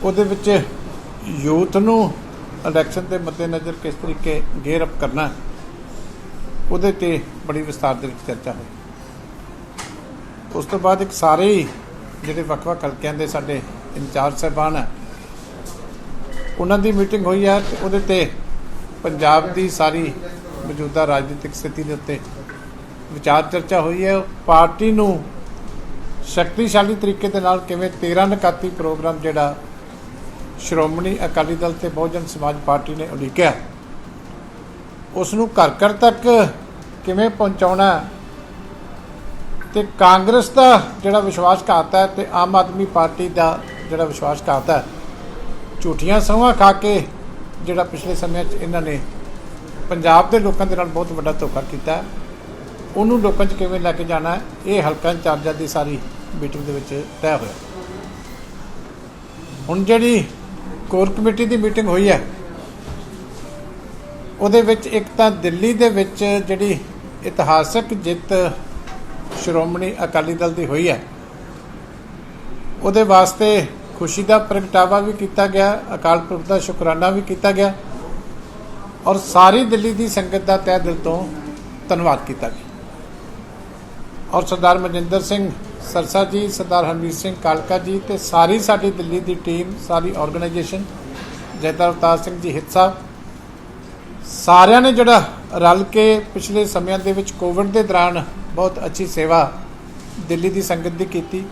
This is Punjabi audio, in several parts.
ਉਹਦੇ ਵਿੱਚ यूथ ਨੂੰ इलैक्शन के मद्देनज़र किस तरीके गेयर अप करना ਉਹਦੇ ਤੇ बड़ी विस्तार ਦੇ ਵਿੱਚ चर्चा हुई। उस तो बाद एक सारे ही ਜਿਹੜੇ ਵੱਖ-ਵੱਖ ਹਲਕਿਆਂ ਦੇ ਸਾਡੇ इंचार्ज साहबान है उन्हों की मीटिंग हुई है तो ਉਹਦੇ ਤੇ पंजाब की सारी मौजूदा राजनीतिक स्थिति के उत्ते विचार चर्चा हुई है। पार्टी नूं शक्तिशाली तरीके दे नाल किवें 13 नकाती प्रोग्राम जिहड़ा श्रोमणी अकाली दल ते बहुजन समाज पार्टी ने उलीकिया उसनूं घर घर तक किवें पहुँचाउणा ते कांग्रेस का जिहड़ा विश्वासघात है तो आम आदमी पार्टी का जिहड़ा विश्वासघात है झूठियां सौहां खा के जिहड़ा पिछले समय इन्हां ने पंजाब के लोगों के नाल बहुत वड्डा धोखा किया उन्होंने लोगों च किवें लैके जाना है ये हल्का इंचार्जां की सारी मीटिंग दे विच तय होया। हुण जिहड़ी कोर कमेटी की मीटिंग हुई है उहदे विच एक तां दिल्ली दे विच जिहड़ी इतिहासक जित श्रोमणी अकाली दल की हुई है उहदे वास्ते खुशी का प्रगटावा भी किया गया, अकाल पुरख का शुकराना भी किया गया और सारी दिल्ली की संगत का तह दिल तो धन्यवाद किया गया। और सरदार मनजिंदर सिंह सरसा जी, सरदार हरमीत सिंह कालका जी तो सारी साडी दिल्ली की टीम, सारी ऑर्गेनाइजेशन, जैदार अवतार सिंह जी हित साहब, सारिਆਂ ने जिहड़ा रल के पिछले समय के विच कोविड के दौरान बहुत अच्छी सेवा दिल्ली की संगत की की।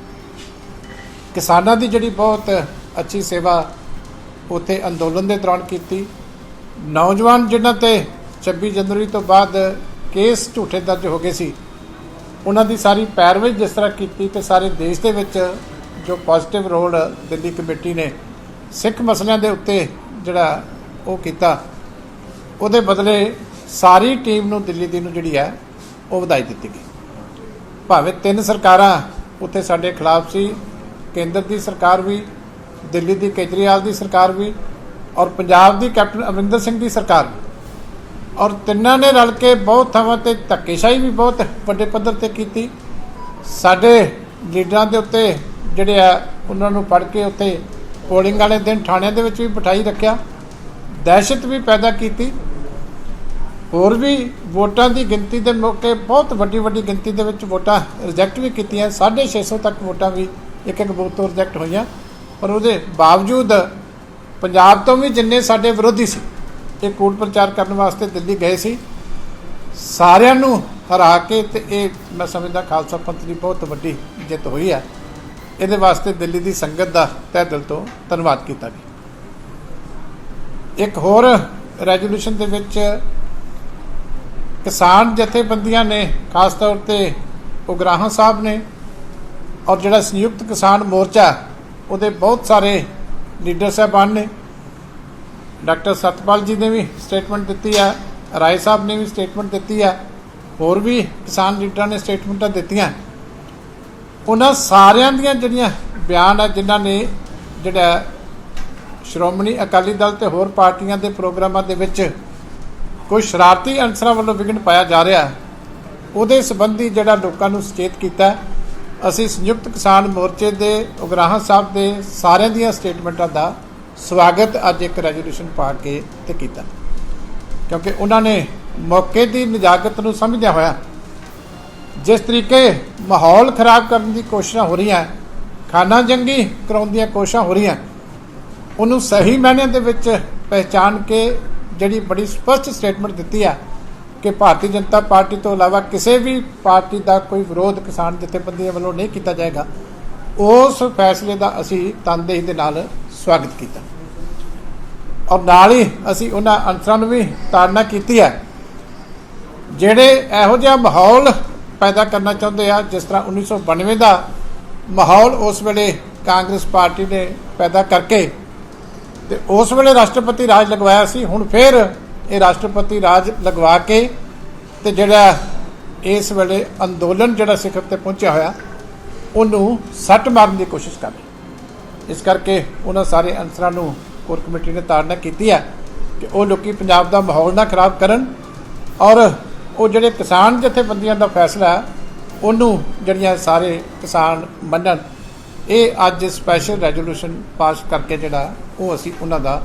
किसानों की जिहड़ी बहुत अच्छी सेवा उत्थे अंदोलन के दौरान की। नौजवान जिन्हां ते 26 जनवरी तो बाद केस झूठे दर्ज हो गए सी उन्हां दी सारी पैरवी जिस तरह की तो सारे देश के विच जो पॉजिटिव रोल दिल्ली कमेटी ने सिख मसलियां दे उत्ते जिहड़ा वो कीता ਉਹਦੇ बदले सारी टीम नूं दिल्ली दी नूं जिहड़ी है वो ਵਧਾਈ ਦਿੱਤੀ गई। भावें 3 सरकारां उत्थे साडे खिलाफ सी, केंद्र की सरकार भी, दिल्ली की केजरीवाल की सरकार भी और पंजाब की कैप्टन अमरिंदर सिंह की सरकार भी, और तिन्नां ने रल के बहुत थावां ते धक्केशाही भी बहुत वड्डे पद्धर ते कीती। साडे लीडरां दे उत्ते जिहड़े आ उन्हां नूं फड़ के उत्थे पोलिंग वाले दिन थाणिਆਂ ਦੇ ਵਿੱਚ भी बिठाई रखिया, दहशत भी पैदा की। होर भी वोटां की गिनती के मौके बहुत वड्डी वड्डी गिनती के विच वोटां रिजैक्ट भी कीतियां, 650 तक वोटां भी एक वोट तो रिजैक्ट हुई। पर उसके बावजूद पंजाब तो भी जिन्ने साडे विरोधी सी ये कूट प्रचार करने वास्ते दिल्ली गए सी, सारिਆਂ ਨੂੰ हरा के ते मैं समझदा खालसा पंथ की बहुत वड्डी जित हुई है। ये वास्ते दिल्ली की संगत का तह दिल तो धन्यवाद किया गया। एक होर रेजोल्यूशन के विच किसान जथेबंदियां ने खास तौर पर उगराहा साहब ने और जिहड़ा संयुक्त किसान मोर्चा उहदे बहुत सारे लीडर साहबान ने, डॉक्टर सतपाल जी ने भी स्टेटमेंट दी है, राय साहब ने भी स्टेटमेंट दी है, होर भी किसान लीडर ने स्टेटमेंटां दित्तियां। उन्हां सारियां दियां जिहड़ियां बयान है जिन्हां ने जिहड़ा श्रोमणी अकाली दल ते होर पार्टियां दे प्रोग्रामां दे विच कोई शरारती अनसरां वल्लों विघन पाया जा रहा है उहदे संबंधी जिहड़ा लोकां नूं सचेत कीता। असीं संयुक्त किसान मोर्चे दे उगराहा साहब दे सारिਆਂ ਦੀਆਂ स्टेटमेंटां दा स्वागत अज एक रेजोल्यूशन पा के ते कीता, क्योंकि उन्होंने मौके की नजाकत नूं समझदਿਆਂ होया जिस तरीके माहौल खराब करने की कोशिशां हो रही हैं, खाना जंगी कराउण दीयां कोशिशां हो रही हैं, उन्होंने सही मायने दे विच पहचान के जिहड़ी बड़ी स्पष्ट स्टेटमेंट दी है कि भारतीय जनता पार्टी तो इलावा किसी भी पार्टी का कोई विरोध किसान जथेबंदियों वालों नहीं किया जाएगा, उस फैसले का असी तनदेही दे नाल स्वागत किया। और नाल ही असी उन्हां अनसरां नूं भी ताड़ना की है जिहड़े इहो जिहा माहौल पैदा करना चाहुंदे आ जिस तरह 1992 का माहौल उस वेले कांग्रेस पार्टी ने पैदा करके ते उस वेले राष्ट्रपति राज लगवाया सी। हुण फिर ये राष्ट्रपति राज लगवा के ते जिहड़ा इस वेले अंदोलन जिहड़ा सिखर ते पहुंचा होया उन्होंने सट मारन की कोशिश कर रही। इस करके उन्होंने सारे अंसरां नूं कोर कमेटी ने ताड़ना की है कि वो लोग पंजाब का माहौल ना खराब करन और वो जिहड़े किसान जथेबंदियां का फैसला है उन्होंने जिहड़ियां सारे किसान मनन ਇਹ ਅੱਜ ਸਪੈਸ਼ਲ ਰੈਜ਼ੋਲੂਸ਼ਨ ਪਾਸ ਕਰਕੇ ਜਿਹੜਾ ਉਹ ਅਸੀਂ ਉਹਨਾਂ ਦਾ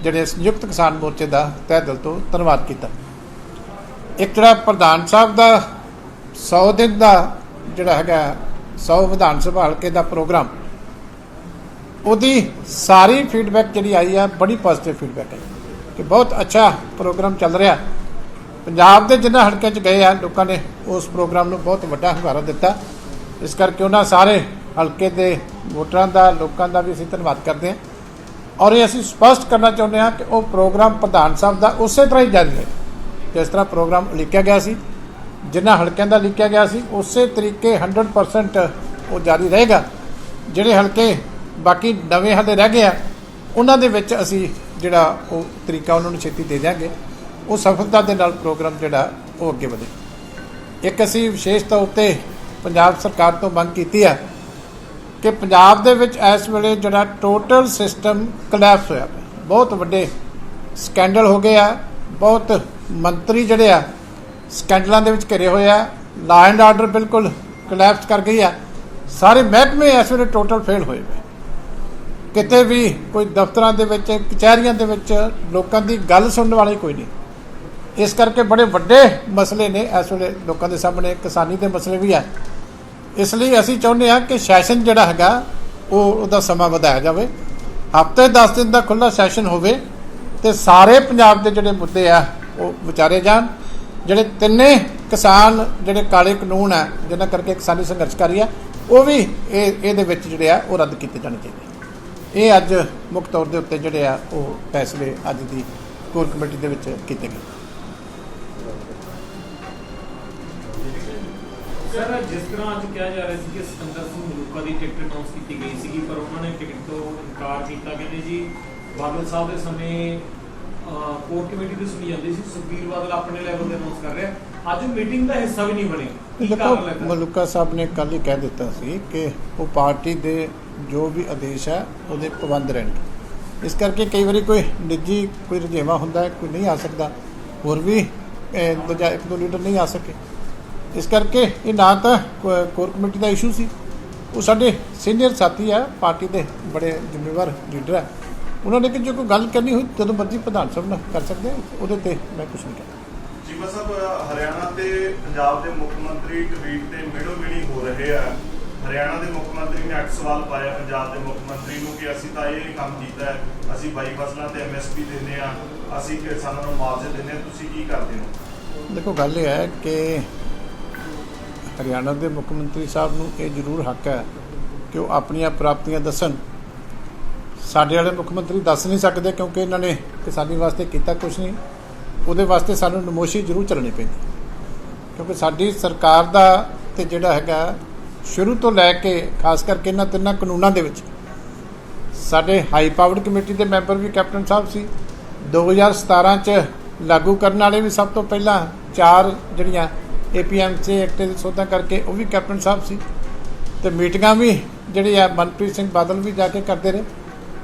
ਜਿਹੜੇ ਸੰਯੁਕਤ ਕਿਸਾਨ ਮੋਰਚੇ ਦਾ ਤਹਿ ਦਿਲ ਤੋਂ ਧੰਨਵਾਦ ਕੀਤਾ। ਇੱਕ ਜਿਹੜਾ ਪ੍ਰਧਾਨ ਸਾਹਿਬ ਦਾ 100 ਦਿਨ ਦਾ ਜਿਹੜਾ ਹੈਗਾ 100 ਵਿਧਾਨ ਸਭਾ ਹਲਕੇ ਦਾ ਪ੍ਰੋਗਰਾਮ, ਉਹਦੀ ਸਾਰੀ ਫੀਡਬੈਕ ਜਿਹੜੀ ਆਈ ਹੈ ਬੜੀ ਪੋਜ਼ਿਟਿਵ ਫੀਡਬੈਕ ਹੈ ਕਿ ਬਹੁਤ ਅੱਛਾ ਪ੍ਰੋਗਰਾਮ ਚੱਲ ਰਿਹਾ। ਪੰਜਾਬ ਦੇ ਜਿਨ੍ਹਾਂ ਹਲਕਿਆਂ 'ਚ ਗਏ ਆ ਲੋਕਾਂ ਨੇ ਉਸ ਪ੍ਰੋਗਰਾਮ ਨੂੰ ਬਹੁਤ ਵੱਡਾ ਹੁੰਗਾਰਾ ਦਿੱਤਾ। ਇਸ ਕਰਕੇ ਉਹਨਾਂ ਸਾਰੇ ਹਲਕੇ ਦੇ ਵੋਟਰਾਂ ਦਾ, ਲੋਕਾਂ ਦਾ ਵੀ ਅਸੀਂ ਧੰਨਵਾਦ ਕਰਦੇ ਹਾਂ। ਔਰ ਇਹ ਅਸੀਂ ਸਪਸ਼ਟ ਕਰਨਾ ਚਾਹੁੰਦੇ ਹਾਂ ਕਿ ਉਹ ਪ੍ਰੋਗਰਾਮ ਪ੍ਰਧਾਨ ਸਾਹਿਬ ਦਾ ਉਸੇ ਤਰ੍ਹਾਂ ਹੀ ਜਾਰੀ ਹੈ ਜਿਸ ਤਰ੍ਹਾਂ ਪ੍ਰੋਗਰਾਮ ਲਿਖਿਆ ਗਿਆ ਸੀ, ਜਿਨ੍ਹਾਂ ਹਲਕਿਆਂ ਦਾ ਲਿਖਿਆ ਗਿਆ ਸੀ ਉਸੇ ਤਰੀਕੇ 100% ਉਹ ਜਾਰੀ ਰਹੇਗਾ। ਜਿਹੜੇ ਹਲਕੇ ਬਾਕੀ ਨਵੇਂ ਹਾਲੇ ਰਹਿ ਗਏ ਆ ਉਹਨਾਂ ਦੇ ਵਿੱਚ ਅਸੀਂ ਜਿਹੜਾ ਉਹ ਤਰੀਕਾ ਉਹਨਾਂ ਨੂੰ ਛੇਤੀ ਦੇ ਦਿਆਂਗੇ। ਉਹ ਸਫਲਤਾ ਦੇ ਨਾਲ ਪ੍ਰੋਗਰਾਮ ਜਿਹੜਾ ਉਹ ਅੱਗੇ ਵਧੇ। ਇੱਕ ਅਸੀਂ ਵਿਸ਼ੇਸ਼ ਤੌਰ 'ਤੇ ਪੰਜਾਬ ਸਰਕਾਰ ਤੋਂ ਮੰਗ ਕੀਤੀ ਹੈ ਕਿ ਪੰਜਾਬ ਦੇ ਵਿੱਚ ਇਸ ਵੇਲੇ ਜਿਹੜਾ ਟੋਟਲ ਸਿਸਟਮ ਕਲੈਪਸ ਹੋਇਆ ਪਿਆ, ਬਹੁਤ ਵੱਡੇ ਸਕੈਂਡਲ ਹੋ ਗਏ ਆ, ਬਹੁਤ ਮੰਤਰੀ ਜਿਹੜੇ ਆ ਸਕੈਂਡਲਾਂ ਦੇ ਵਿੱਚ ਘਿਰੇ ਹੋਏ ਆ, ਲਾ ਐਂਡ ਆਰਡਰ ਬਿਲਕੁਲ ਕਲੈਪਸ ਕਰ ਗਈ ਆ, ਸਾਰੇ ਮਹਿਕਮੇ ਇਸ ਵੇਲੇ ਟੋਟਲ ਫੇਲ ਹੋਏ ਪਏ। ਕਿਤੇ ਵੀ ਕੋਈ ਦਫ਼ਤਰਾਂ ਦੇ ਵਿੱਚ, ਕਚਹਿਰੀਆਂ ਦੇ ਵਿੱਚ ਲੋਕਾਂ ਦੀ ਗੱਲ ਸੁਣਨ ਵਾਲਾ ਹੀ ਕੋਈ ਨਹੀਂ। ਇਸ ਕਰਕੇ ਬੜੇ ਵੱਡੇ ਮਸਲੇ ਨੇ ਇਸ ਵੇਲੇ ਲੋਕਾਂ ਦੇ ਸਾਹਮਣੇ, ਕਿਸਾਨੀ ਦੇ ਮਸਲੇ ਵੀ ਆ। ਇਸ ਲਈ ਅਸੀਂ ਚਾਹੁੰਦੇ ਹਾਂ ਕਿ ਸੈਸ਼ਨ ਜਿਹੜਾ ਹੈਗਾ ਉਹਦਾ ਸਮਾਂ ਵਧਾਇਆ ਜਾਵੇ, ਹਫ਼ਤੇ 10 ਦਿਨ ਦਾ ਖੁੱਲ੍ਹਾ ਸੈਸ਼ਨ ਹੋਵੇ ਅਤੇ ਸਾਰੇ ਪੰਜਾਬ ਦੇ ਜਿਹੜੇ ਮੁੱਦੇ ਆ ਉਹ ਵਿਚਾਰੇ ਜਾਣ। ਜਿਹੜੇ ਤਿੰਨੇ ਕਿਸਾਨ ਜਿਹੜੇ ਕਾਲੇ ਕਾਨੂੰਨ ਆ ਜਿਨ੍ਹਾਂ ਕਰਕੇ ਕਿਸਾਨੀ ਸੰਘਰਸ਼ਕਾਰੀ ਆ ਉਹ ਵੀ ਇਹਦੇ ਵਿੱਚ ਜਿਹੜੇ ਆ ਉਹ ਰੱਦ ਕੀਤੇ ਜਾਣੇ ਚਾਹੀਦੇ। ਇਹ ਅੱਜ ਮੁੱਖ ਤੌਰ ਦੇ ਉੱਤੇ ਜਿਹੜੇ ਆ ਉਹ ਫੈਸਲੇ ਅੱਜ ਦੀ ਕੋਰ ਕਮੇਟੀ ਦੇ ਵਿੱਚ ਕੀਤੇ ਗਏ। ਸਰ, ਜਿਸ ਤਰ੍ਹਾਂ ਅੱਜ ਕਿਹਾ ਜਾ ਰਿਹਾ ਸੀ ਕਿ ਸਿਕੰਦਰ ਸਿੰਘ ਮਲੂਕਾ ਦੀ ਟਿਕਟ ਅਨਾਉਂਸ ਕੀਤੀ ਗਈ ਸੀਗੀ ਪਰ ਉਹਨਾਂ ਨੇ ਟਿਕਟ ਤੋਂ ਇਨਕਾਰ ਕੀਤਾ। ਕਹਿੰਦੇ ਜੀ ਬਾਦਲ ਸਾਹਿਬ ਦੇ ਸਮੇਂ ਕੋਰ ਕਮੇਟੀ ਦੀ ਸੁਣੀ ਜਾਂਦੀ ਸੀ, ਸੁਖਬੀਰ ਬਾਦਲ ਆਪਣੇ ਲੈਵਲ 'ਤੇ ਅਨਾਉਂਸ ਕਰ ਰਿਹਾ, ਅੱਜ ਮੀਟਿੰਗ ਦਾ ਹਿੱਸਾ ਵੀ ਨਹੀਂ ਬਣੇ। ਦੇਖੋ, ਮਲੂਕਾ ਸਾਹਿਬ ਨੇ ਕੱਲ੍ਹ ਹੀ ਕਹਿ ਦਿੱਤਾ ਸੀ ਕਿ ਉਹ ਪਾਰਟੀ ਦੇ ਜੋ ਵੀ ਆਦੇਸ਼ ਹੈ ਉਹਦੇ ਪਾਬੰਦ ਰਹਿਣ। ਇਸ ਕਰਕੇ ਕਈ ਵਾਰੀ ਕੋਈ ਨਿੱਜੀ ਕੋਈ ਰੁਝੇਵਾਂ ਹੁੰਦਾ, ਕੋਈ ਨਹੀਂ ਆ ਸਕਦਾ, ਹੋਰ ਵੀ ਇੱਕ ਦੋ ਲੀਡਰ ਨਹੀਂ ਆ ਸਕੇ। ਇਸ ਕਰਕੇ ਇਹ ਨਾ ਤਾਂ ਕੋਰ ਕਮੇਟੀ ਦਾ ਇਸ਼ੂ ਸੀ, ਉਹ ਸਾਡੇ ਸੀਨੀਅਰ ਸਾਥੀ ਆ, ਪਾਰਟੀ ਦੇ ਬੜੇ ਜ਼ਿੰਮੇਵਾਰ ਲੀਡਰ ਆ। ਉਹਨਾਂ ਨੇ ਕਿ ਜੇ ਕੋਈ ਗੱਲ ਕਰਨੀ ਹੋਈ ਜਦੋਂ ਮਰਜ਼ੀ ਪ੍ਰਧਾਨ ਸਾਹਿਬ ਨਾਲ ਕਰ ਸਕਦੇ, ਉਹਦੇ 'ਤੇ ਮੈਂ ਕੁਛ ਨਹੀਂ ਕਹਿੰਦਾ। ਚੀਮਾ ਸਾਹਿਬ, ਹਰਿਆਣਾ ਤੇ ਪੰਜਾਬ ਦੇ ਮੁੱਖ ਮੰਤਰੀ ਟਵੀਟ ਤੇ ਮਿਹਣੋ ਮਿਹਣੀ ਹੋ ਰਹੇ ਆ। ਹਰਿਆਣਾ ਦੇ ਮੁੱਖ ਮੰਤਰੀ ਨੇ 8 ਸਵਾਲ ਪਾਇਆ ਪੰਜਾਬ ਦੇ ਮੁੱਖ ਮੰਤਰੀ ਨੂੰ ਕਿ ਅਸੀਂ ਤਾਂ ਇਹ ਕੰਮ ਕੀਤਾ ਹੈ, ਅਸੀਂ 22 ਫਸਲਾਂ ਤੇ MSP ਦਿੰਦੇ ਹਾਂ, ਅਸੀਂ ਕਿਸਾਨਾਂ ਨੂੰ ਮੁਆਵਜ਼ੇ ਦਿੰਦੇ ਹਾਂ, ਤੁਸੀਂ ਕੀ ਕਰਦੇ ਹੋ? ਦੇਖੋ, ਗੱਲ ਇਹ ਹੈ ਕਿ ਹਰਿਆਣਾ ਦੇ ਮੁੱਖ ਮੰਤਰੀ ਸਾਹਿਬ ਨੂੰ ਇਹ ਜ਼ਰੂਰ ਹੱਕ ਹੈ ਕਿ ਉਹ ਆਪਣੀਆਂ ਪ੍ਰਾਪਤੀਆਂ ਦੱਸਣ। ਸਾਡੇ ਵਾਲੇ ਮੁੱਖ ਮੰਤਰੀ ਦੱਸ ਨਹੀਂ ਸਕਦੇ ਕਿਉਂਕਿ ਇਹਨਾਂ ਨੇ ਕਿਸਾਨੀ ਵਾਸਤੇ ਕੀਤਾ ਕੁਛ ਨਹੀਂ। ਉਹਦੇ ਵਾਸਤੇ ਸਾਨੂੰ ਨਮੋਸ਼ੀ ਜ਼ਰੂਰ ਚੱਲਣੀ ਪੈਂਦੀ ਕਿਉਂਕਿ ਸਾਡੀ ਸਰਕਾਰ ਦਾ ਤੇ ਜਿਹੜਾ ਹੈਗਾ ਸ਼ੁਰੂ ਤੋਂ ਲੈ ਕੇ ਖਾਸ ਕਰਕੇ ਇਹਨਾਂ ਤਿੰਨਾਂ ਕਾਨੂੰਨਾਂ ਦੇ ਵਿੱਚ ਸਾਡੇ ਹਾਈ ਪਾਵਰਡ ਕਮੇਟੀ ਦੇ ਮੈਂਬਰ ਵੀ ਕੈਪਟਨ ਸਾਹਿਬ ਸੀ। 2017 'ਚ ਲਾਗੂ ਕਰਨ ਵਾਲੇ ਵੀ ਸਭ ਤੋਂ ਪਹਿਲਾਂ 4 ਜਿਹੜੀਆਂ APMC ਐਕਟ ਦੇ ਸੋਧਾਂ ਕਰਕੇ ਉਹ ਵੀ ਕੈਪਟਨ ਸਾਹਿਬ ਸੀ। ਅਤੇ ਮੀਟਿੰਗਾਂ ਵੀ ਜਿਹੜੇ ਆ ਮਨਪ੍ਰੀਤ ਸਿੰਘ ਬਾਦਲ ਵੀ ਜਾ ਕੇ ਕਰਦੇ ਰਹੇ।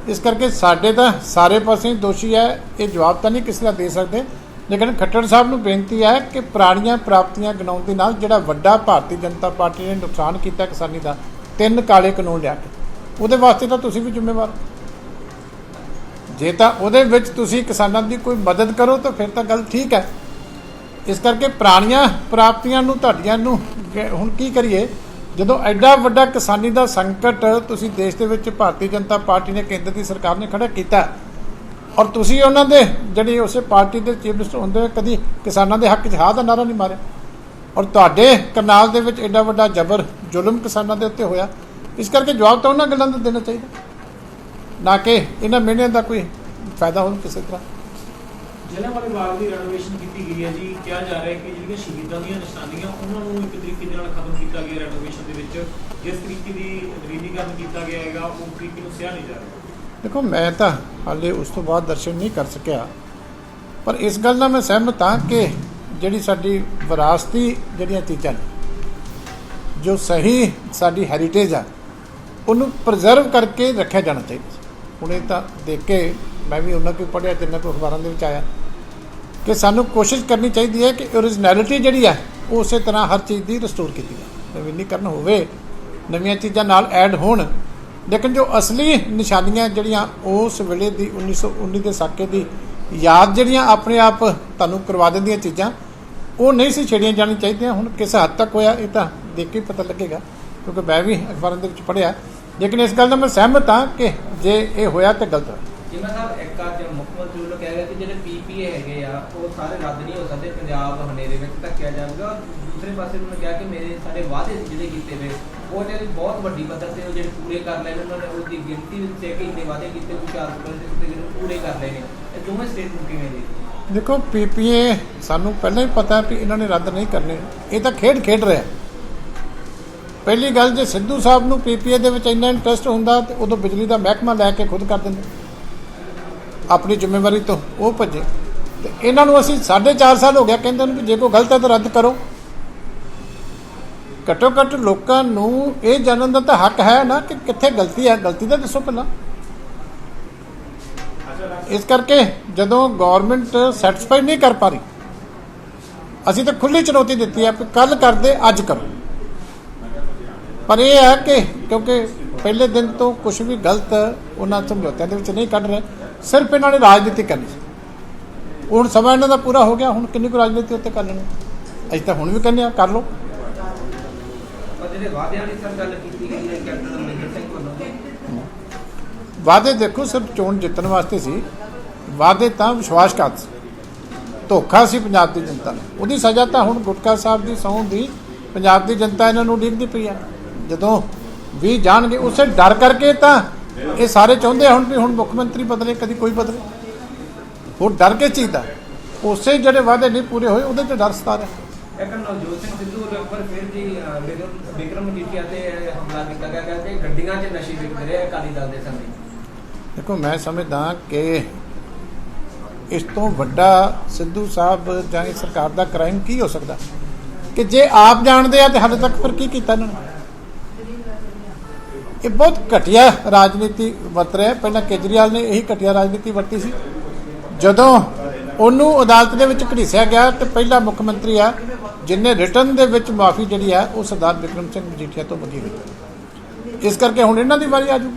ਇਸ ਕਰਕੇ ਸਾਡੇ ਤਾਂ ਸਾਰੇ ਪਾਸੇ ਦੋਸ਼ੀ ਹੈ, ਇਹ ਜਵਾਬ ਤਾਂ ਨਹੀਂ ਕਿਸੇ ਦਾ ਦੇ ਸਕਦੇ, ਲੇਕਿਨ ਖੱਟੜ ਸਾਹਿਬ ਨੂੰ ਬੇਨਤੀ ਹੈ ਕਿ ਪੁਰਾਣੀਆਂ ਪ੍ਰਾਪਤੀਆਂ ਗਿਣਾਉਣ ਦੇ ਨਾਲ ਜਿਹੜਾ ਵੱਡਾ ਭਾਰਤੀ ਜਨਤਾ ਪਾਰਟੀ ਨੇ ਨੁਕਸਾਨ ਕੀਤਾ ਕਿਸਾਨੀ ਦਾ 3 ਕਾਲੇ ਕਾਨੂੰਨ ਲਿਆ ਕੇ, ਉਹਦੇ ਵਾਸਤੇ ਤਾਂ ਤੁਸੀਂ ਵੀ ਜ਼ਿੰਮੇਵਾਰ। ਜੇ ਤਾਂ ਉਹਦੇ ਵਿੱਚ ਤੁਸੀਂ ਕਿਸਾਨਾਂ ਦੀ ਕੋਈ ਮਦਦ ਕਰੋ ਤਾਂ ਫਿਰ ਤਾਂ ਗੱਲ ਠੀਕ ਹੈ। ਇਸ ਕਰਕੇ ਪੁਰਾਣੀਆਂ ਪ੍ਰਾਪਤੀਆਂ ਨੂੰ ਤੁਹਾਡੀਆਂ ਨੂੰ ਹੁਣ ਕੀ ਕਰੀਏ ਜਦੋਂ ਐਡਾ ਵੱਡਾ ਕਿਸਾਨੀ ਦਾ ਸੰਕਟ ਤੁਸੀਂ ਦੇਸ਼ ਦੇ ਵਿੱਚ ਭਾਰਤੀ ਜਨਤਾ ਪਾਰਟੀ ਨੇ, ਕੇਂਦਰ ਦੀ ਸਰਕਾਰ ਨੇ ਖੜਾ ਕੀਤਾ ਔਰ ਤੁਸੀਂ ਉਹਨਾਂ ਦੇ ਜਿਹੜੀ ਉਸੇ ਪਾਰਟੀ ਦੇ ਚੀਫ ਮਿਨਿਸਟਰ ਹੁੰਦੇ ਹੋਏ ਕਦੀ ਕਿਸਾਨਾਂ ਦੇ ਹੱਕ 'ਚ ਹਾਂ ਦਾ ਨਾਰਾ ਨਹੀਂ ਮਾਰਿਆ ਔਰ ਤੁਹਾਡੇ ਕਰਨਾਲ ਦੇ ਵਿੱਚ ਐਡਾ ਵੱਡਾ ਜਬਰ ਜ਼ੁਲਮ ਕਿਸਾਨਾਂ ਦੇ ਉੱਤੇ ਹੋਇਆ। ਇਸ ਕਰਕੇ ਜਵਾਬ ਤਾਂ ਉਹਨਾਂ ਗੱਲਾਂ ਦਾ ਦੇਣਾ ਚਾਹੀਦਾ, ਨਾ ਕਿ ਇਹਨਾਂ ਮਹੀਨਿਆਂ ਦਾ ਕੋਈ ਫਾਇਦਾ ਹੋਵੇ ਕਿਸੇ ਤਰ੍ਹਾਂ। ਜਲ੍ਹਿਆਂਵਾਲੇ ਬਾਗ ਦੀ ਰੈਨੋਵੇਸ਼ਨ ਕੀਤੀ ਗਈ ਹੈ ਜੀ, ਕਿਹਾ ਜਾ ਰਿਹਾ ਹੈ ਕਿ ਜਿਹੜੀਆਂ ਸ਼ਹੀਦਾਂ ਦੀਆਂ ਨਿਸ਼ਾਨੀਆਂ ਉਹਨਾਂ ਨੂੰ ਇੱਕ ਤਰੀਕੇ ਦੇ ਨਾਲ ਖਤਮ ਕੀਤਾ ਗਿਆ ਰੈਨੋਵੇਸ਼ਨ ਦੇ ਵਿੱਚ, ਜਿਸ ਤਰੀਕੇ ਦੀ ਨਵੀਨੀਕਰਨ ਕੀਤਾ ਗਿਆ ਹੈਗਾ ਉਹ ਤਰੀਕੇ ਨੂੰ ਸਿਆ ਨਹੀਂ ਜਾ ਰਿਹਾ। ਦੇਖੋ, ਮੈਂ ਤਾਂ ਹਾਲੇ ਉਸ ਤੋਂ ਬਾਅਦ ਦਰਸ਼ਨ ਨਹੀਂ ਕਰ ਸਕਿਆ, ਪਰ ਇਸ ਗੱਲ ਨਾਲ ਮੈਂ ਸਹਿਮਤ ਹਾਂ ਕਿ ਜਿਹੜੀ ਸਾਡੀ ਵਿਰਾਸਤੀ ਜਿਹੜੀਆਂ ਚੀਜ਼ਾਂ ਨੇ, ਜੋ ਸਹੀ ਸਾਡੀ ਹੈਰੀਟੇਜ ਆ, ਉਹਨੂੰ ਪ੍ਰੀਜ਼ਰਵ ਕਰਕੇ ਰੱਖਿਆ ਜਾਣਾ ਚਾਹੀਦਾ। ਹੁਣ ਇਹ ਤਾਂ ਦੇਖ ਕੇ ਮੈਂ ਵੀ ਉਹਨਾਂ ਕੋਲ ਪੜ੍ਹਿਆ ਜਿੰਨਾ ਕੋਈ ਅਖਬਾਰਾਂ ਦੇ ਵਿੱਚ ਆਇਆ ਕਿ ਸਾਨੂੰ ਕੋਸ਼ਿਸ਼ ਕਰਨੀ ਚਾਹੀਦੀ ਹੈ ਕਿ ਓਰੀਜਨੈਲਿਟੀ ਜਿਹੜੀ ਹੈ ਉਹ ਉਸੇ ਤਰ੍ਹਾਂ ਹਰ ਚੀਜ਼ ਦੀ ਰਿਸਟੋਰ ਕੀਤੀ ਜਾਵੇ। ਨਵੀਨੀਕਰਨ ਹੋਵੇ, ਨਵੀਆਂ ਚੀਜ਼ਾਂ ਨਾਲ ਐਡ ਹੋਣ, ਲੇਕਿਨ ਜੋ ਅਸਲੀ ਨਿਸ਼ਾਨੀਆਂ ਜਿਹੜੀਆਂ ਉਸ ਵੇਲੇ ਦੀ 1919 ਦੇ ਸਾਕੇ ਦੀ ਯਾਦ ਜਿਹੜੀਆਂ ਆਪਣੇ ਆਪ ਤੁਹਾਨੂੰ ਕਰਵਾ ਦਿੰਦੀਆਂ ਚੀਜ਼ਾਂ, ਉਹ ਨਹੀਂ ਸੀ ਛੇੜੀਆਂ ਜਾਣੀਆਂ ਚਾਹੀਦੀਆਂ। ਹੁਣ ਕਿਸ ਹੱਦ ਤੱਕ ਹੋਇਆ ਇਹ ਤਾਂ ਦੇਖ ਕੇ ਪਤਾ ਲੱਗੇਗਾ, ਕਿਉਂਕਿ ਮੈਂ ਵੀ ਅਖਬਾਰਾਂ ਦੇ ਵਿੱਚ ਪੜ੍ਹਿਆ। ਲੇਕਿਨ ਇਸ ਗੱਲ ਨਾਲ ਮੈਂ ਸਹਿਮਤ ਹਾਂ ਕਿ ਜੇ ਇਹ ਹੋਇਆ ਤਾਂ ਗਲਤ ਹੋਇਆ। ਜਿਵੇਂ ਸਾਹਿਬ ਇੱਕ ਅੱਜ ਮੁੱਖ ਮੰਤਰੀ ਵੱਲੋਂ ਕਿਹਾ ਗਿਆ ਕਿ ਜਿਹੜੇ ਪੀਪੀਏ ਹੈਗੇ ਆ ਉਹ ਸਾਰੇ ਰੱਦ ਨਹੀਂ ਹੋ ਸਕਦੇ, ਪੰਜਾਬ ਹਨੇਰੇ ਵਿੱਚ ਧੱਕਿਆ ਜਾਊਗਾ। ਦੂਸਰੇ ਪਾਸੇ ਉਹਨਾਂ ਕਿਹਾ ਕਿ ਸਾਡੇ ਵਾਅਦੇ ਜਿਹੜੇ ਕੀਤੇ ਵੇ ਉਹ ਜਿਹੜੇ ਬਹੁਤ ਵੱਡੀ ਪੱਧਰ ਤੇ ਉਹ ਜਿਹੜੇ ਪੂਰੇ ਕਰ ਲਏ ਨੇ, ਉਹਨਾਂ ਨੇ ਉਹਦੀ ਗਿਣਤੀ ਵਿੱਚ ਹੈ ਕਿ ਇੰਨੇ ਵਾਅਦੇ ਕੀਤੇ ਪੂਰੇ ਕਰ ਲਏ ਨੇ। ਇਹ ਦੋਵੇਂ ਸਟੇਟਮੈਂਟ ਕਿਵੇਂ ਦੇ? ਦੇਖੋ, ਪੀਪੀਏ ਸਾਨੂੰ ਪਹਿਲਾਂ ਹੀ ਪਤਾ ਵੀ ਇਹਨਾਂ ਨੇ ਰੱਦ ਨਹੀਂ ਕਰਨੇ, ਇਹ ਤਾਂ ਖੇਡ ਰਿਹਾ। ਪਹਿਲੀ ਗੱਲ, ਜੇ ਸਿੱਧੂ ਸਾਹਿਬ ਨੂੰ ਪੀਪੀਏ ਦੇ ਵਿੱਚ ਇੰਨਾ ਇੰਟਰਸਟ ਹੁੰਦਾ ਤੇ ਉਦੋਂ ਬਿਜਲੀ ਦਾ ਮਹਿਕਮਾ ਲੈ ਕੇ ਖੁਦ ਕਰ ਦਿੰਦੇ, ਆਪਣੀ ਜ਼ਿੰਮੇਵਾਰੀ ਤੋਂ ਉਹ ਭੱਜੇ। ਤੇ ਇਹਨਾਂ ਨੂੰ ਅਸੀਂ 4.5 ਸਾਲ ਹੋ ਗਿਆ ਕਹਿੰਦੇ ਨੂੰ ਵੀ ਜੇ ਕੋਈ ਗਲਤ ਹੈ ਤਾਂ ਰੱਦ ਕਰੋ। ਘੱਟੋ ਘੱਟ ਲੋਕਾਂ ਨੂੰ ਇਹ ਜਾਣਨ ਦਾ ਤਾਂ ਹੱਕ ਹੈ ਨਾ ਕਿ ਕਿੱਥੇ ਗਲਤੀ ਹੈ, ਗਲਤੀ ਤਾਂ ਦੱਸੋ ਪਹਿਲਾਂ। ਇਸ ਕਰਕੇ ਜਦੋਂ ਗਵਰਨਮੈਂਟ ਸੈਟੀਸਫਾਈ ਨਹੀਂ ਕਰ ਪਾ ਰਹੀ, ਅਸੀਂ ਤਾਂ ਖੁੱਲ੍ਹੀ ਚੁਣੌਤੀ ਦਿੱਤੀ ਹੈ ਕਿ ਕੱਲ੍ਹ ਕਰਦੇ ਅੱਜ ਕਰੋ। ਪਰ ਇਹ ਹੈ ਕਿ ਕਿਉਂਕਿ ਪਹਿਲੇ ਦਿਨ ਤੋਂ ਕੁਝ ਵੀ ਗਲਤ ਉਹਨਾਂ ਸਮਝੌਤਿਆਂ ਦੇ ਵਿੱਚ ਨਹੀਂ ਕੱਢ ਰਹੇ, ਸਿਰਫ ਇਹਨਾਂ ਨੇ ਰਾਜਨੀਤੀ ਕਰਨੀ ਸੀ। ਹੁਣ ਸਮਾਂ ਇਹਨਾਂ ਦਾ ਪੂਰਾ ਹੋ ਗਿਆ, ਹੁਣ ਕਿੰਨੀ ਕੁ ਰਾਜਨੀਤੀ ਉੱਤੇ ਕਰ ਲੈਣੀ। ਅਸੀਂ ਤਾਂ ਹੁਣ ਵੀ ਕਹਿੰਦੇ ਹਾਂ ਕਰ ਲਓ। ਜਿਹੜੇ ਵਾਅਦਿਆਂ ਦੀ ਸਰ ਗੱਲ ਕੀਤੀ ਗਈ ਹੈ ਕੈਪਟਨ ਅਮਰਿੰਦਰ ਸਿੰਘ ਵੱਲੋਂ, ਵਾਅਦੇ ਦੇਖੋ ਸਿਰਫ ਚੋਣ ਜਿੱਤਣ ਵਾਸਤੇ ਸੀ। ਵਾਅਦੇ ਤਾਂ ਵਿਸ਼ਵਾਸਘਾਤ ਸੀ, ਧੋਖਾ ਸੀ ਪੰਜਾਬ ਦੀ ਜਨਤਾ ਨੂੰ। ਉਹਦੀ ਸਜ਼ਾ ਤਾਂ ਹੁਣ ਗੁਟਕਾ ਸਾਹਿਬ ਦੀ ਸਹੁੰ ਦੀ ਪੰਜਾਬ ਦੀ ਜਨਤਾ ਇਹਨਾਂ ਨੂੰ ਉਡੀਕਦੀ ਪਈ ਆ। ਜਦੋਂ ਵੀ ਜਾਣਗੇ ਉਸੇ ਡਰ ਕਰਕੇ ਤਾਂ ਇਹ ਸਾਰੇ ਚਾਹੁੰਦੇ ਹੁਣ ਵੀ ਹੁਣ ਮੁੱਖ ਮੰਤਰੀ ਬਦਲੇ, ਕਦੀ ਕੋਈ ਬਦਲੇ। ਹੋਰ ਡਰ ਕੇ ਚੀਦਾ ਉਸੇ ਜਿਹੜੇ ਵਾਅਦੇ ਨਹੀਂ ਪੂਰੇ ਹੋਏ ਉਹਦੇ ਤੇ ਡਰ ਸਤਾ ਰਿਹਾ। ਇੱਕ ਨਵਜੋਤ ਸਿੰਘ ਸਿੱਧੂ ਦੇ ਉੱਪਰ ਫਿਰ ਜੀ ਵਿਕਰਮ ਮਜੀਠੀਆ ਤੇ ਹਮਲਾ ਕੀਤਾ ਗਿਆ ਕਿ ਗੱਡੀਆਂ 'ਚ ਨਸ਼ੇ ਵਿਕਦੇ ਰਹੇ ਅਕਾਲੀ ਦਲ ਦੇ ਸਮੇਂ। ਦੇਖੋ, ਮੈਂ ਸਮਝਦਾ ਕਿ ਇਸ ਤੋਂ ਵੱਡਾ ਸਿੱਧੂ ਸਾਹਿਬ ਜਾਂ ਇਸ ਸਰਕਾਰ ਦਾ ਕ੍ਰਾਈਮ ਕੀ ਹੋ ਸਕਦਾ ਕਿ ਜੇ ਆਪ ਜਾਣਦੇ ਆ ਤੇ ਹਾਲੇ ਤੱਕ ਫਿਰ ਕੀ ਕੀਤਾ ਇਹਨਾਂ ਨੇ। ਇਹ ਬਹੁਤ ਘਟੀਆ ਰਾਜਨੀਤੀ ਵਰਤ ਰਿਹਾ। ਪਹਿਲਾਂ ਕੇਜਰੀਵਾਲ ਨੇ ਇਹੀ ਘਟੀਆ ਰਾਜਨੀਤੀ ਵਰਤੀ ਸੀ। ਜਦੋਂ ਉਹਨੂੰ ਅਦਾਲਤ ਦੇ ਵਿੱਚ ਘੜੀਸਿਆ ਗਿਆ ਤੇ ਪਹਿਲਾ ਮੁੱਖ ਮੰਤਰੀ ਆ ਜਿਹਨੇ ਰਿਟਰਨ ਦੇ ਵਿੱਚ ਮਾਫੀ ਜਿਹੜੀ ਆ ਉਹ ਸਰਦਾਰ ਵਿਕਰਮ ਸਿੰਘ ਮਜੀਠੀਆ ਤੋਂ ਮੰਗੀ ਹੋਈ। ਇਸ ਕਰਕੇ ਹੁਣ ਇਹਨਾਂ ਦੀ ਵਾਰੀ ਆ ਜੂ।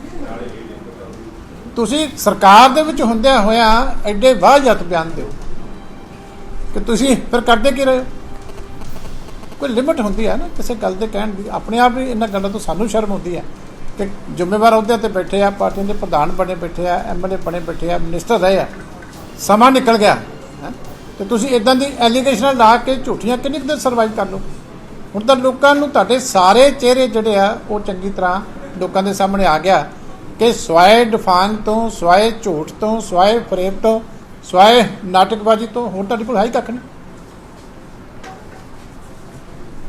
ਤੁਸੀਂ ਸਰਕਾਰ ਦੇ ਵਿੱਚ ਹੁੰਦਿਆਂ ਹੋਇਆਂ ਐਡੇ ਵਾਹਿਯਾਤ ਬਿਆਨ ਦਿਓ ਕਿ ਤੁਸੀਂ ਫਿਰ ਕਰਦੇ ਕੀ ਰਹੇ ਹੋ। ਕੋਈ ਲਿਮਿਟ ਹੁੰਦੀ ਹੈ ਨਾ ਕਿਸੇ ਗੱਲ ਦੇ ਕਹਿਣ ਦੀ। ਆਪਣੇ ਆਪ ਹੀ ਇਹਨਾਂ ਗੱਲਾਂ ਤੋਂ ਸਾਨੂੰ ਸ਼ਰਮ ਹੁੰਦੀ ਹੈ ਕਿ ਜ਼ਿੰਮੇਵਾਰ ਅਹੁਦਿਆਂ 'ਤੇ ਬੈਠੇ ਆ, ਪਾਰਟੀਆਂ ਦੇ ਪ੍ਰਧਾਨ ਬਣੇ ਬੈਠੇ ਆ, ਐਮਐਲਏ ਬਣੇ ਬੈਠੇ ਆ, ਮਿਨਿਸਟਰ ਰਹੇ ਆ, ਸਮਾਂ ਨਿਕਲ ਗਿਆ ਤੇ ਤੁਸੀਂ ਇੱਦਾਂ ਦੀ ਐਲੀਗੇਸ਼ਨਾਂ ਲਾ ਕੇ ਝੂਠੀਆਂ ਕਿੰਨੀ ਕੁ ਦੇਰ ਸਰਵਾਈਵ ਕਰ ਲਓ। ਹੁਣ ਤਾਂ ਲੋਕਾਂ ਨੂੰ ਤੁਹਾਡੇ ਸਾਰੇ ਚਿਹਰੇ ਜਿਹੜੇ ਆ ਉਹ ਚੰਗੀ ਤਰ੍ਹਾਂ ਲੋਕਾਂ ਦੇ ਸਾਹਮਣੇ ਆ ਗਿਆ ਕਿ ਸਵਾਏ ਡਫਾਨ ਤੋਂ, ਸਵਾਏ ਝੂਠ ਤੋਂ, ਸਵਾਏ ਫਰੇਬ ਤੋਂ, ਸਵਾਏ ਨਾਟਕਬਾਜ਼ੀ ਤੋਂ ਹੋਰ ਤੁਹਾਡੇ ਕੋਲ ਹੈ ਹੀ ਕੱਖ ਨਹੀਂ।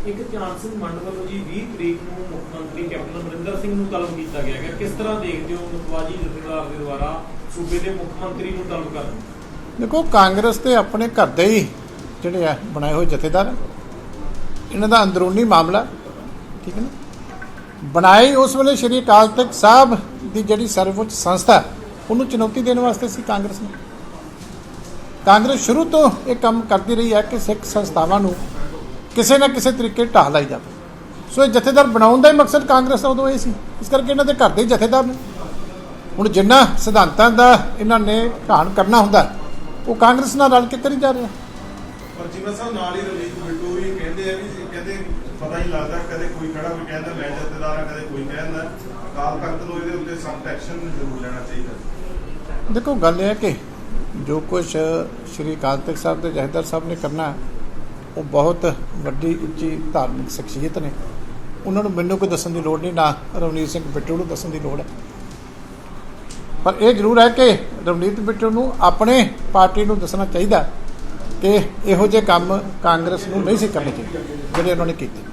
ਇੱਕ ਚਾਂਸ ਮੰਡ ਵੱਲੋਂ ਜੀ 20 ਤਰੀਕ ਨੂੰ ਮੁੱਖ ਮੰਤਰੀ ਕੈਪਟਨ ਅਮਰਿੰਦਰ ਸਿੰਘ ਨੂੰ ਤਲਬ ਕੀਤਾ ਗਿਆ ਹੈ। ਕਿਸ ਤਰ੍ਹਾਂ ਦੇਖਦੇ ਹੋ ਮੁਖਵਾਜੀ ਜਥੇਦਾਰ ਦੇ ਦੁਆਰਾ ਸੂਬੇ ਦੇ ਮੁੱਖ ਮੰਤਰੀ ਨੂੰ ਤਲਬ ਕਰਨ? ਦੇਖੋ, ਕਾਂਗਰਸ ਤੇ ਆਪਣੇ ਘਰ ਦੇ ਹੀ ਜਿਹੜੇ ਆ ਬਣਾਏ ਹੋਏ ਜਥੇਦਾਰ, ਇਹਨਾਂ ਦਾ ਅੰਦਰੂਨੀ ਮਾਮਲਾ, ਠੀਕ ਹੈ ਨਾ। ਬਣਾਈ ਉਸ ਵੇਲੇ ਸ਼੍ਰੀ ਅਕਾਲ ਤਖਤ ਸਾਹਿਬ ਦੀ ਜਿਹੜੀ ਸਰਵਉੱਚ ਸੰਸਥਾ, ਉਹਨੂੰ ਚੁਣੌਤੀ ਦੇਣ ਵਾਸਤੇ ਸੀ ਕਾਂਗਰਸ ਨੇ। ਕਾਂਗਰਸ ਸ਼ੁਰੂ ਤੋਂ ਇਹ ਕੰਮ ਕਰਦੀ ਰਹੀ ਹੈ ਕਿ ਸਿੱਖ ਸੰਸਥਾਵਾਂ ਨੂੰ ਕਿਸੇ ਨਾ ਕਿਸੇ ਤਰੀਕੇ ਢਾਹ ਲਾਈ ਜਾਵੇ। ਸੋ ਇਹ ਜਥੇਦਾਰ ਬਣਾਉਣ ਦਾ ਹੀ ਮਕਸਦ ਕਾਂਗਰਸ ਦਾ ਉਦੋਂ ਇਹ ਸੀ। ਇਸ ਕਰਕੇ ਇਹਨਾਂ ਦੇ ਘਰ ਦੇ ਜਥੇਦਾਰ ਨੇ। ਹੁਣ ਜਿੰਨਾ ਸਿਧਾਂਤਾਂ ਦਾ ਇਹਨਾਂ ਨੇ ਢਾਣ ਕਰਨਾ ਹੁੰਦਾ ਉਹ ਕਾਂਗਰਸ ਨਾਲ ਰਲ ਕੇ ਕਰੀ ਜਾ ਰਿਹਾ। ਪਰ ਜਿਵੇਂ ਸਾਹਿਬ ਨਾਲ ਹੀ ਰਣਜੀਤ ਬਿੱਟੂ ਵੀ ਕਹਿੰਦੇ ਆ ਵੀ ਕਹਿੰਦੇ ਪਤਾ ਹੀ ਲੱਗਦਾ, ਕਦੇ ਕੋਈ ਖੜਾ ਵੀ ਕਹਿੰਦਾ ਮੈਂ ਜਥੇਦਾਰ ਆ, ਕਦੇ ਕੋਈ ਕਹਿੰਦਾ। ਅਕਾਲ ਤਖਤ ਨੂੰ ਇਹਦੇ ਉੱਤੇ ਸਖਤ ਐਕਸ਼ਨ ਜ਼ਰੂਰ ਲੈਣਾ ਚਾਹੀਦਾ। ਦੇਖੋ, ਗੱਲ ਇਹ ਹੈ ਕਿ ਜੋ ਕੁਝ ਸ਼੍ਰੀ ਅਕਾਲ ਤਖਤ ਸਾਹਿਬ ਦੇ ਜਥੇਦਾਰ ਸਾਹਿਬ ਨੇ ਕਰਨਾ ਉਹ ਬਹੁਤ ਵੱਡੀ ਉੱਚੀ ਧਾਰਮਿਕ ਸ਼ਖਸੀਅਤ ਨੇ। ਉਹਨਾਂ ਨੂੰ ਮੈਨੂੰ ਕੋਈ ਦੱਸਣ ਦੀ ਲੋੜ ਨਹੀਂ, ਨਾ ਰਵਨੀਤ ਸਿੰਘ ਬਿੱਟੂ ਨੂੰ ਦੱਸਣ ਦੀ ਲੋੜ ਹੈ। ਪਰ ਇਹ ਜ਼ਰੂਰ ਹੈ ਕਿ ਰਵਨੀਤ ਬਿੱਟੂ ਨੂੰ ਆਪਣੇ ਪਾਰਟੀ ਨੂੰ ਦੱਸਣਾ ਚਾਹੀਦਾ ਕਿ ਇਹੋ ਜਿਹੇ ਕੰਮ ਕਾਂਗਰਸ ਨੂੰ ਨਹੀਂ ਸੀ ਕਰਨੇ ਚਾਹੀਦੇ ਜਿਹੜੇ ਉਹਨਾਂ ਨੇ ਕੀਤੇ।